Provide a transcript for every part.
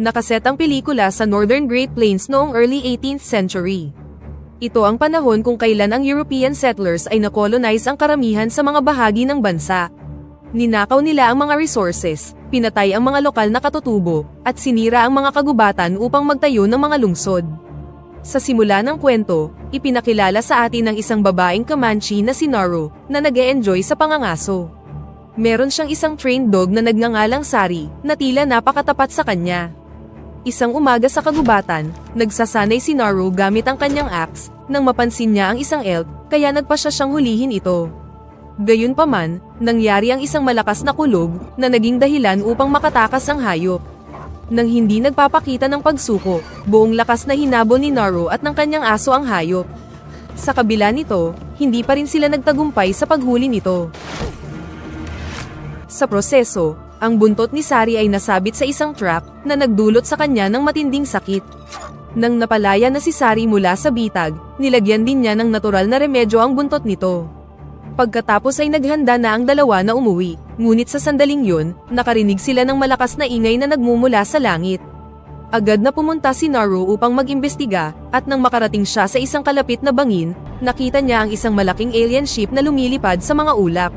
Nakaset ang pelikula sa Northern Great Plains noong early 18th century. Ito ang panahon kung kailan ang European settlers ay nakolonize ang karamihan sa mga bahagi ng bansa. Ninakaw nila ang mga resources, pinatay ang mga lokal na katutubo, at sinira ang mga kagubatan upang magtayo ng mga lungsod. Sa simula ng kwento, ipinakilala sa atin ang isang babaeng Comanche na si Naro, na nag-e-enjoy sa pangangaso. Meron siyang isang trained dog na nagngangalang Sari, na tila napakatapat sa kanya. Isang umaga sa kagubatan, nagsasanay si Naro gamit ang kanyang axe, nang mapansin niya ang isang elk, kaya nagpa siya siyang hulihin ito. Gayunpaman, nangyari ang isang malakas na kulog, na naging dahilan upang makatakas ang hayop. Nang hindi nagpapakita ng pagsuko, buong lakas na hinabol ni Naro at ng kanyang aso ang hayop. Sa kabila nito, hindi pa rin sila nagtagumpay sa paghuli nito. Sa proseso, ang buntot ni Sari ay nasabit sa isang trap na nagdulot sa kanya ng matinding sakit. Nang napalaya na si Sari mula sa bitag, nilagyan din niya ng natural na remedyo ang buntot nito. Pagkatapos ay naghanda na ang dalawa na umuwi, ngunit sa sandaling yun, nakarinig sila ng malakas na ingay na nagmumula sa langit. Agad na pumunta si Naro upang mag-imbestiga, at nang makarating siya sa isang kalapit na bangin, nakita niya ang isang malaking alien ship na lumilipad sa mga ulap.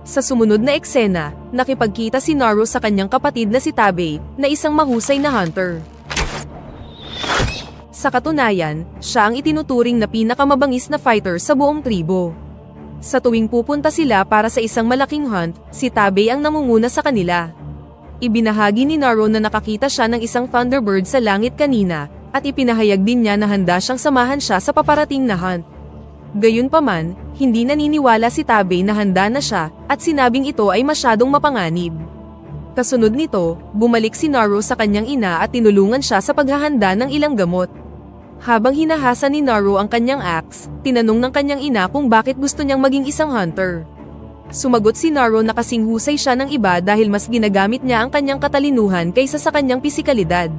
Sa sumunod na eksena, nakipagkita si Naro sa kanyang kapatid na si Tabei, na isang mahusay na hunter. Sa katunayan, siya ang itinuturing na pinakamabangis na fighter sa buong tribo. Sa tuwing pupunta sila para sa isang malaking hunt, si Tabei ang namumuna sa kanila. Ibinahagi ni Naro na nakakita siya ng isang thunderbird sa langit kanina, at ipinahayag din niya na handa siyang samahan siya sa paparating na hunt. Gayunpaman, hindi naniniwala si Tabei na handa na siya, at sinabing ito ay masyadong mapanganib. Kasunod nito, bumalik si Naro sa kanyang ina at tinulungan siya sa paghahanda ng ilang gamot. Habang hinahasa ni Naro ang kanyang axe, tinanong ng kanyang ina kung bakit gusto niyang maging isang hunter. Sumagot si Naro na kasing husay siya ng iba dahil mas ginagamit niya ang kanyang katalinuhan kaysa sa kanyang pisikalidad.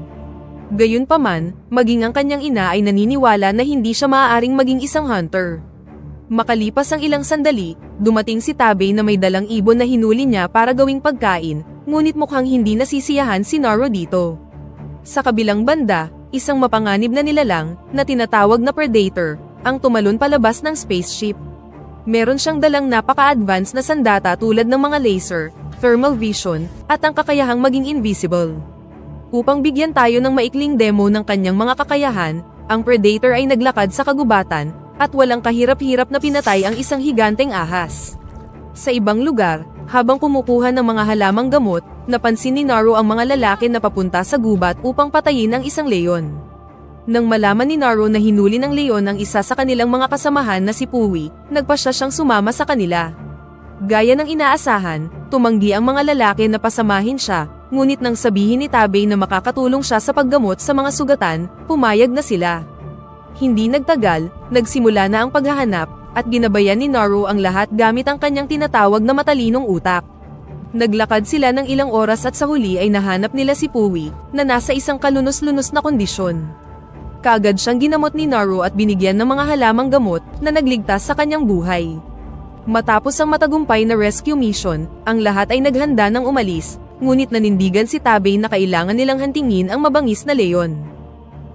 Gayunpaman, maging ang kanyang ina ay naniniwala na hindi siya maaaring maging isang hunter. Makalipas ang ilang sandali, dumating si Tabei na may dalang ibon na hinuli niya para gawing pagkain, ngunit mukhang hindi nasisiyahan si Naro dito. Sa kabilang banda, isang mapanganib na nilalang, na tinatawag na Predator, ang tumalon palabas ng spaceship. Meron siyang dalang napaka-advanced na sandata tulad ng mga laser, thermal vision, at ang kakayahang maging invisible. Upang bigyan tayo ng maikling demo ng kanyang mga kakayahan, ang Predator ay naglakad sa kagubatan, at walang kahirap-hirap na pinatay ang isang higanteng ahas. Sa ibang lugar, habang kumukuha ng mga halamang gamot, napansin ni Naro ang mga lalaki na papunta sa gubat upang patayin ang isang leon. Nang malaman ni Naro na hinuli ng leon ang isa sa kanilang mga kasamahan na si Puwi, nagpasya siyang sumama sa kanila. Gaya ng inaasahan, tumanggi ang mga lalaki na pasamahin siya, ngunit nang sabihin ni Tabei na makakatulong siya sa paggamot sa mga sugatan, pumayag na sila. Hindi nagtagal, nagsimula na ang paghahanap, at ginabayan ni Naro ang lahat gamit ang kanyang tinatawag na matalinong utak. Naglakad sila ng ilang oras at sa huli ay nahanap nila si Puwi, na nasa isang kalunos-lunos na kondisyon. Kaagad siyang ginamot ni Naro at binigyan ng mga halamang gamot, na nagligtas sa kanyang buhay. Matapos ang matagumpay na rescue mission, ang lahat ay naghanda ng umalis, ngunit nanindigan si Tabei na kailangan nilang hantingin ang mabangis na leon.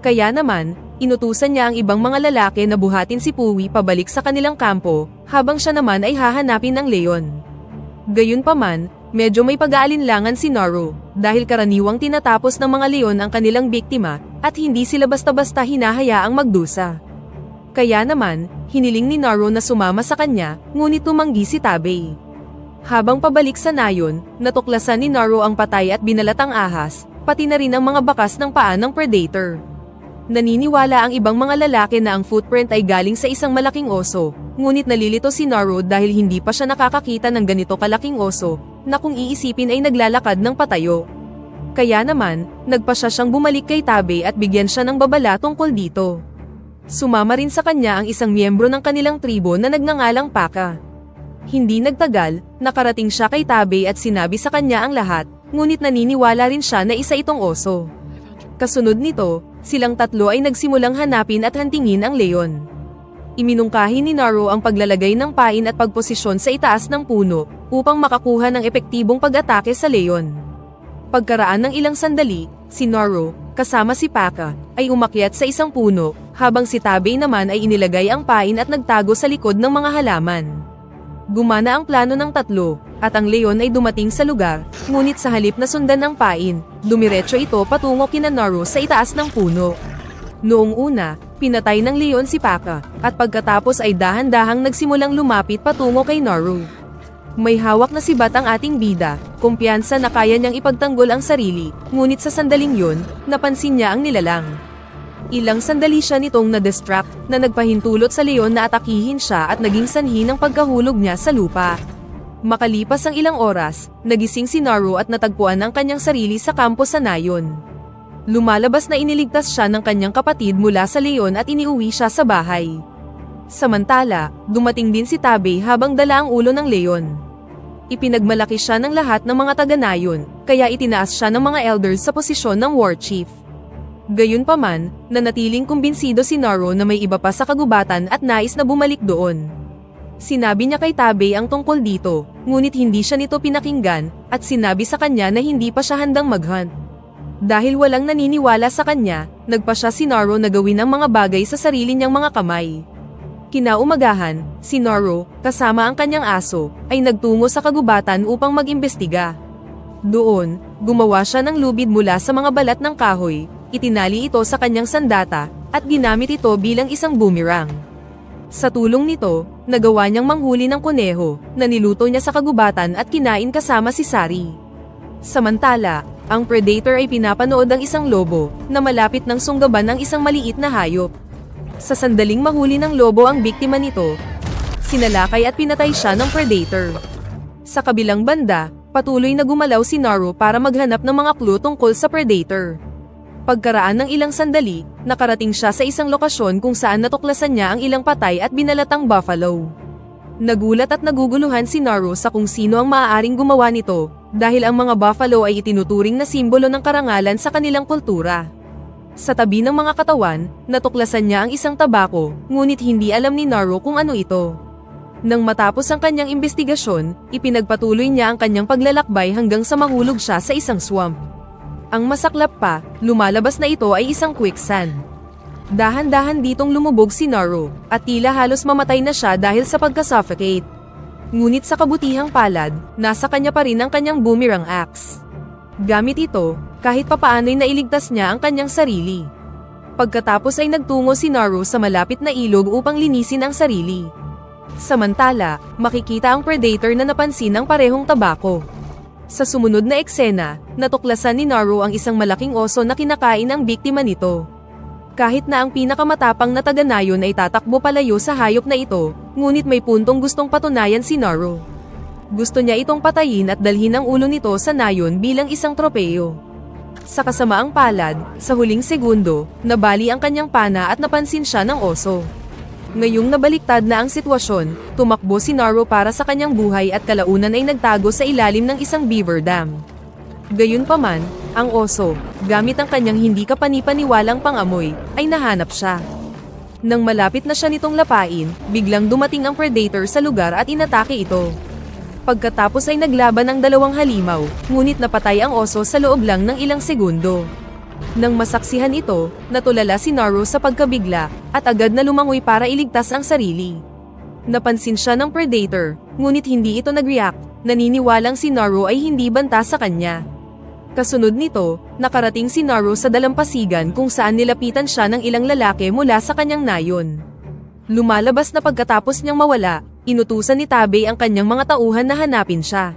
Kaya naman, inutusan niya ang ibang mga lalaki na buhatin si Puwi pabalik sa kanilang kampo, habang siya naman ay hahanapin ng leon. Gayunpaman, medyo may pag-aalinlangan si Naro, dahil karaniwang tinatapos ng mga leon ang kanilang biktima, at hindi sila basta-basta hinahayaang magdusa. Kaya naman, hiniling ni Naro na sumama sa kanya, ngunit tumanggi si Tabei. Habang pabalik sa nayon, natuklasan ni Naro ang patay at binalatang ahas, pati na rin ang mga bakas ng paa ng Predator. Naniniwala ang ibang mga lalaki na ang footprint ay galing sa isang malaking oso, ngunit nalilito si Naro dahil hindi pa siya nakakakita ng ganito kalaking oso, na kung iisipin ay naglalakad ng patayo. Kaya naman, nagpasya siyang bumalik kay Tabei at bigyan siya ng babala tungkol dito. Sumama rin sa kanya ang isang miyembro ng kanilang tribo na nagngangalang Paka. Hindi nagtagal, nakarating siya kay Tabei at sinabi sa kanya ang lahat, ngunit naniniwala rin siya na isa itong oso. Kasunod nito, silang tatlo ay nagsimulang hanapin at hantingin ang leon. Iminungkahi ni Naro ang paglalagay ng pain at pagposisyon sa itaas ng puno, upang makakuha ng epektibong pag-atake sa leon. Pagkaraan ng ilang sandali, Si Noro, kasama si Paka, ay umakyat sa isang puno, habang si Tabei naman ay inilagay ang pain at nagtago sa likod ng mga halaman. Gumana ang plano ng tatlo, at ang leon ay dumating sa lugar, ngunit sa halip na sundan ng pain, dumiretso ito patungo kina Noro sa itaas ng puno. Noong una, pinatay ng leon si Paka, at pagkatapos ay dahan-dahang nagsimulang lumapit patungo kay Noro. May hawak na sibat ang ating bida, kumpiyansa na kaya niyang ipagtanggol ang sarili, ngunit sa sandaling yun, napansin niya ang nilalang. Ilang sandali siya nitong na-distract, na nagpahintulot sa leon na atakihin siya at naging sanhi ng pagkahulog niya sa lupa. Makalipas ang ilang oras, nagising si Noro at natagpuan ang kanyang sarili sa kampo sa nayon. Lumalabas na iniligtas siya ng kanyang kapatid mula sa leon at iniuwi siya sa bahay. Samantala, dumating din si Tabei habang dala ang ulo ng leon. Ipinagmalaki siya ng lahat ng mga taga-nayon, kaya itinaas siya ng mga elders sa posisyon ng war chief. Gayunpaman, nanatiling kumbinsido si Noro na may iba pa sa kagubatan at nais na bumalik doon. Sinabi niya kay Tabei ang tungkol dito, ngunit hindi siya nito pinakinggan, at sinabi sa kanya na hindi pa siya handang mag-hunt. Dahil walang naniniwala sa kanya, nagpa siya si Noro na gawin ang mga bagay sa sarili niyang mga kamay. Kinaumagahan, si Noro, kasama ang kanyang aso, ay nagtungo sa kagubatan upang mag-imbestiga. Doon, gumawa siya ng lubid mula sa mga balat ng kahoy, itinali ito sa kanyang sandata, at ginamit ito bilang isang boomerang. Sa tulong nito, nagawa niyang manghuli ng kuneho, na niluto niya sa kagubatan at kinain kasama si Sari. Samantala, ang predator ay pinapanood ang isang lobo, na malapit ng sunggaban ng isang maliit na hayop. Sa sandaling mahuli ng lobo ang biktima nito, sinalakay at pinatay siya ng predator. Sa kabilang banda, patuloy na gumalaw si Noro para maghanap ng mga clue tungkol sa predator. Pagkaraan ng ilang sandali, nakarating siya sa isang lokasyon kung saan natuklasan niya ang ilang patay at binalatang buffalo. Nagulat at naguguluhan si Noro sa kung sino ang maaaring gumawa nito, dahil ang mga buffalo ay itinuturing na simbolo ng karangalan sa kanilang kultura. Sa tabi ng mga katawan, natuklasan niya ang isang tabako, ngunit hindi alam ni Noro kung ano ito. Nang matapos ang kanyang imbestigasyon, ipinagpatuloy niya ang kanyang paglalakbay hanggang sa mahulog siya sa isang swamp. Ang masaklap pa, lumalabas na ito ay isang quicksand. Dahan-dahan ditong lumubog si Noro, at tila halos mamatay na siya dahil sa pagka-suffocate. Ngunit sa kabutihang palad, nasa kanya pa rin ang kanyang boomerang axe. Gamit ito, kahit papaano'y nailigtas niya ang kanyang sarili. Pagkatapos ay nagtungo si Noro sa malapit na ilog upang linisin ang sarili. Samantala, makikita ang predator na napansin ang parehong tabako. Sa sumunod na eksena, natuklasan ni Noro ang isang malaking oso na kinakain ang biktima nito. Kahit na ang pinakamatapang na taga-nayon ay tatakbo palayo sa hayop na ito, ngunit may puntong gustong patunayan si Noro. Gusto niya itong patayin at dalhin ang ulo nito sa nayon bilang isang tropeyo. Sa kasamaang palad, sa huling segundo, nabali ang kanyang pana at napansin siya ng oso. Ngayong nabaliktad na ang sitwasyon, tumakbo si Noro para sa kanyang buhay at kalaunan ay nagtago sa ilalim ng isang beaver dam. Gayunpaman, ang oso, gamit ang kanyang hindi kapani-paniwalang pangamoy, ay nahanap siya. Nang malapit na siya nitong lapain, biglang dumating ang predator sa lugar at inatake ito. Pagkatapos ay naglaban ang dalawang halimaw, ngunit napatay ang oso sa loob lang ng ilang segundo. Nang masaksihan ito, natulala si Noro sa pagkabigla, at agad na lumangoy para iligtas ang sarili. Napansin siya ng predator, ngunit hindi ito nag-react, naniniwalang si Noro ay hindi banta sa kanya. Kasunod nito, nakarating si Noro sa dalampasigan kung saan nilapitan siya ng ilang lalaki mula sa kanyang nayon. Lumalabas na pagkatapos niyang mawala, inutusan ni Tabei ang kanyang mga tauhan na hanapin siya.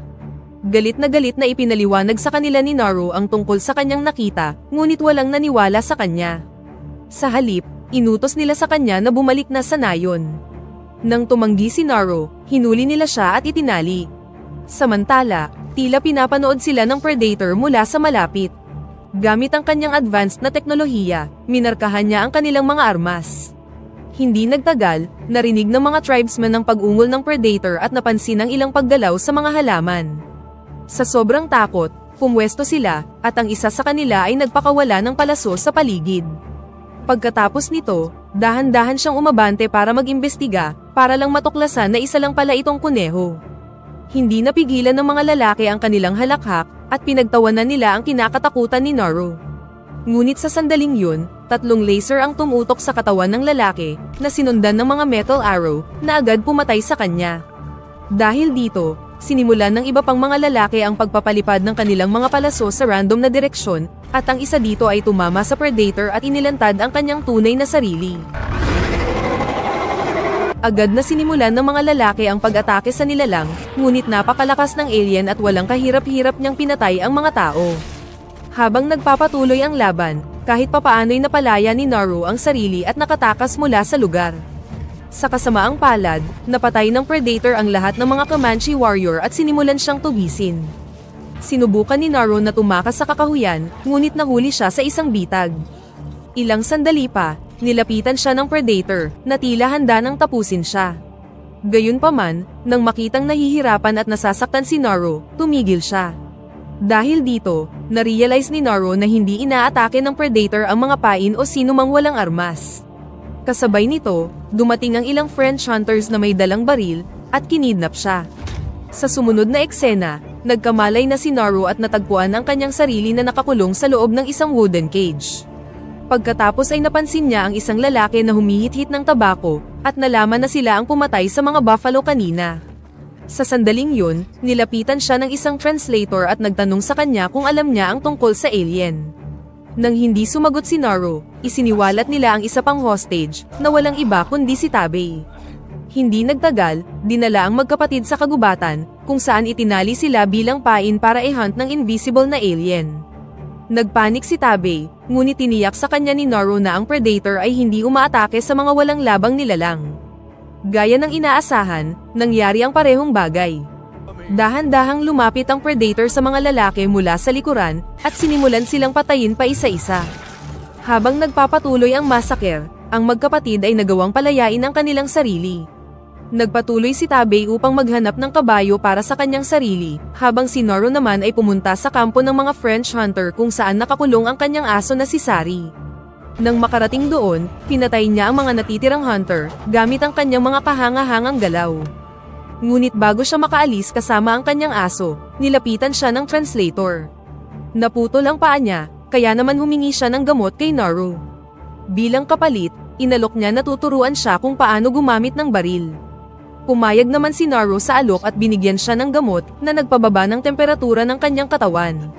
Galit na ipinaliwanag sa kanila ni Noro ang tungkol sa kanyang nakita, ngunit walang naniwala sa kanya. Sa halip, inutos nila sa kanya na bumalik na sa nayon. Nang tumanggi si Noro, hinuli nila siya at itinali. Samantala, tila pinapanood sila ng predator mula sa malapit. Gamit ang kanyang advanced na teknolohiya, minarkahan niya ang kanilang mga armas. Hindi nagtagal, narinig ng mga tribesmen ang pag-ungol ng predator at napansin ang ilang paggalaw sa mga halaman. Sa sobrang takot, pumwesto sila, at ang isa sa kanila ay nagpakawala ng palaso sa paligid. Pagkatapos nito, dahan-dahan siyang umabante para mag-imbestiga, para lang matuklasan na isa lang pala itong kuneho. Hindi napigilan ng mga lalaki ang kanilang halakhak, at pinagtawanan nila ang kinakatakutan ni Noro. Ngunit sa sandaling yun, 3 laser ang tumutok sa katawan ng lalaki, na sinundan ng mga metal arrow, na agad pumatay sa kanya. Dahil dito, sinimulan ng iba pang mga lalaki ang pagpapalipad ng kanilang mga palaso sa random na direksyon, at ang isa dito ay tumama sa Predator at inilantad ang kanyang tunay na sarili. Agad na sinimulan ng mga lalaki ang pag-atake sa nilalang, ngunit napakalakas ng alien at walang kahirap-hirap niyang pinatay ang mga tao. Habang nagpapatuloy ang laban, kahit papaano'y napalaya ni Naru ang sarili at nakatakas mula sa lugar. Sa kasamaang palad, napatay ng Predator ang lahat ng mga Comanche warrior at sinimulan siyang tugisin. Sinubukan ni Naru na tumakas sa kakahuyan, ngunit nahuli siya sa isang bitag. Ilang sandali pa, nilapitan siya ng Predator, na tila handa nang tapusin siya. Gayunpaman, nang makitang nahihirapan at nasasaktan si Naru, tumigil siya. Dahil dito, na-realize ni Naru na hindi inaatake ng Predator ang mga pain o sino mang walang armas. Kasabay nito, dumating ang ilang French hunters na may dalang baril, at kinidnap siya. Sa sumunod na eksena, nagkamalay na si Naru at natagpuan ang kanyang sarili na nakakulong sa loob ng isang wooden cage. Pagkatapos ay napansin niya ang isang lalaki na humihit-hit ng tabako, at nalaman na sila ang pumatay sa mga buffalo kanina. Sa sandaling yun, nilapitan siya ng isang translator at nagtanong sa kanya kung alam niya ang tungkol sa alien. Nang hindi sumagot si Naru, isiniwalat nila ang isa pang hostage, na walang iba kundi si Tabei. Hindi nagtagal, dinala ang magkapatid sa kagubatan, kung saan itinali sila bilang pain para i-hunt ng invisible na alien. Nagpanik si Tabei, ngunit tiniyak sa kanya ni Naru na ang Predator ay hindi umaatake sa mga walang labang nilalang. Gaya ng inaasahan, nangyari ang parehong bagay. Dahan-dahang lumapit ang Predator sa mga lalaki mula sa likuran, at sinimulan silang patayin pa isa-isa. Habang nagpapatuloy ang massacre, ang magkapatid ay nagawang palayain ang kanilang sarili. Nagpatuloy si Tabei upang maghanap ng kabayo para sa kanyang sarili, habang si Naru naman ay pumunta sa kampo ng mga French hunter kung saan nakakulong ang kanyang aso na si Sari. Nang makarating doon, pinatay niya ang mga natitirang hunter, gamit ang kanyang mga kahanga-hangang galaw. Ngunit bago siya makaalis kasama ang kanyang aso, nilapitan siya ng translator. Naputol ang paa niya, kaya naman humingi siya ng gamot kay Naru. Bilang kapalit, inalok niya na tuturuan siya kung paano gumamit ng baril. Pumayag naman si Naru sa alok at binigyan siya ng gamot na nagpababa ng temperatura ng kanyang katawan.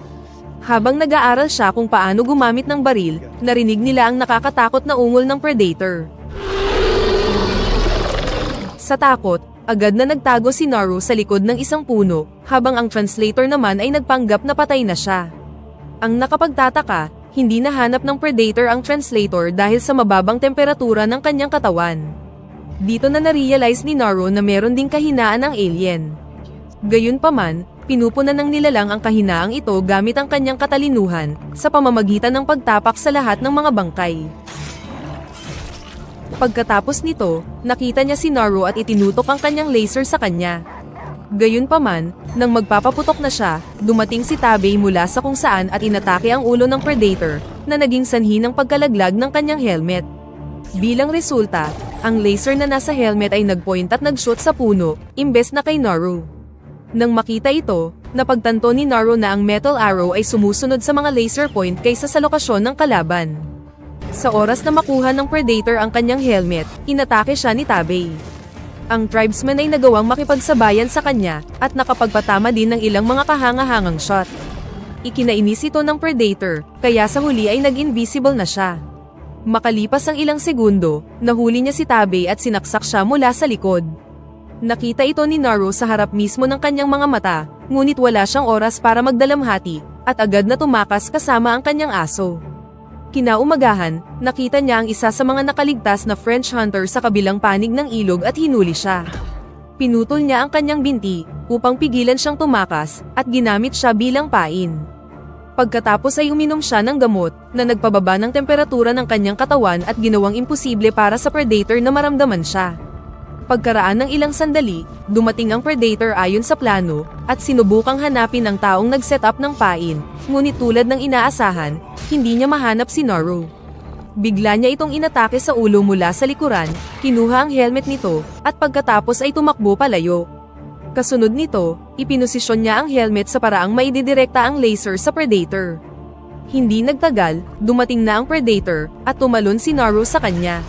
Habang nag-aaral siya kung paano gumamit ng baril, narinig nila ang nakakatakot na ungol ng Predator. Sa takot, agad na nagtago si Naru sa likod ng isang puno, habang ang translator naman ay nagpanggap na patay na siya. Ang nakapagtataka, hindi nahanap ng Predator ang translator dahil sa mababang temperatura ng kanyang katawan. Dito na na-realize ni Naru na meron ding kahinaan ng alien. Gayunpaman, pinupunan ng nilalang ang kahinaang ito gamit ang kanyang katalinuhan, sa pamamagitan ng pagtapak sa lahat ng mga bangkay. Pagkatapos nito, nakita niya si Naru at itinutok ang kanyang laser sa kanya. Gayunpaman, nang magpapaputok na siya, dumating si Tabei mula sa kung saan at inatake ang ulo ng Predator, na naging sanhi ng pagkalaglag ng kanyang helmet. Bilang resulta, ang laser na nasa helmet ay nagpoint at nag-shoot sa puno, imbes na kay Naru. Nang makita ito, napagtanto ni Naru na ang metal arrow ay sumusunod sa mga laser point kaysa sa lokasyon ng kalaban. Sa oras na makuha ng Predator ang kanyang helmet, inatake siya ni Tabei. Ang tribesman ay nagawang makipagsabayan sa kanya, at nakapagpatama din ng ilang mga kahanga-hangang shot. Ikinainis ito ng Predator, kaya sa huli ay nag-invisible na siya. Makalipas ang ilang segundo, nahuli niya si Tabei at sinaksak siya mula sa likod. Nakita ito ni Naru sa harap mismo ng kanyang mga mata, ngunit wala siyang oras para magdalamhati, at agad na tumakas kasama ang kanyang aso. Kinaumagahan, nakita niya ang isa sa mga nakaligtas na French hunter sa kabilang panig ng ilog at hinuli siya. Pinutol niya ang kanyang binti, upang pigilan siyang tumakas, at ginamit siya bilang pain. Pagkatapos ay uminom siya ng gamot, na nagpababa ng temperatura ng kanyang katawan at ginawang imposible para sa Predator na maramdaman siya. Pagkaraan ng ilang sandali, dumating ang Predator ayon sa plano, at sinubukang hanapin ang taong nag-set up ng pain, ngunit tulad ng inaasahan, hindi niya mahanap si Naru. Bigla niya itong inatake sa ulo mula sa likuran, kinuha ang helmet nito, at pagkatapos ay tumakbo palayo. Kasunod nito, ipinosisyon niya ang helmet sa paraang maididirekta ang laser sa Predator. Hindi nagtagal, dumating na ang Predator, at tumalon si Naru sa kanya.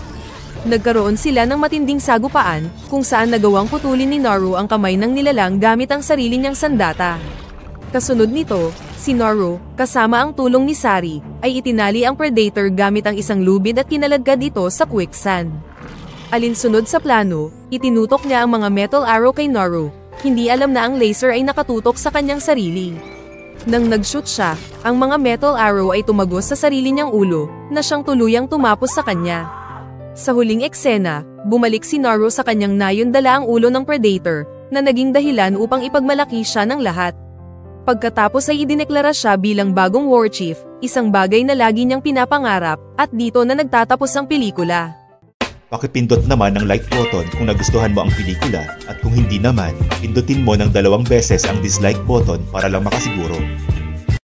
Nagkaroon sila ng matinding sagupaan, kung saan nagawang putulin ni Naru ang kamay ng nilalang gamit ang sarili niyang sandata. Kasunod nito, si Naru, kasama ang tulong ni Sari, ay itinali ang Predator gamit ang isang lubid at kinaladkad ito sa quicksand. Alinsunod sa plano, itinutok niya ang mga metal arrow kay Naru, hindi alam na ang laser ay nakatutok sa kanyang sarili. Nang nag-shoot siya, ang mga metal arrow ay tumagos sa sarili niyang ulo, na siyang tuluyang tumapos sa kanya. Sa huling eksena, bumalik si Naru sa kanyang nayon dala ang ulo ng Predator, na naging dahilan upang ipagmalaki siya ng lahat. Pagkatapos ay idineklara siya bilang bagong war chief, isang bagay na lagi niyang pinapangarap, at dito na nagtatapos ang pelikula. Pakipindot naman ang like button kung nagustuhan mo ang pelikula, at kung hindi naman, pindutin mo ng 2 beses ang dislike button para lang makasiguro.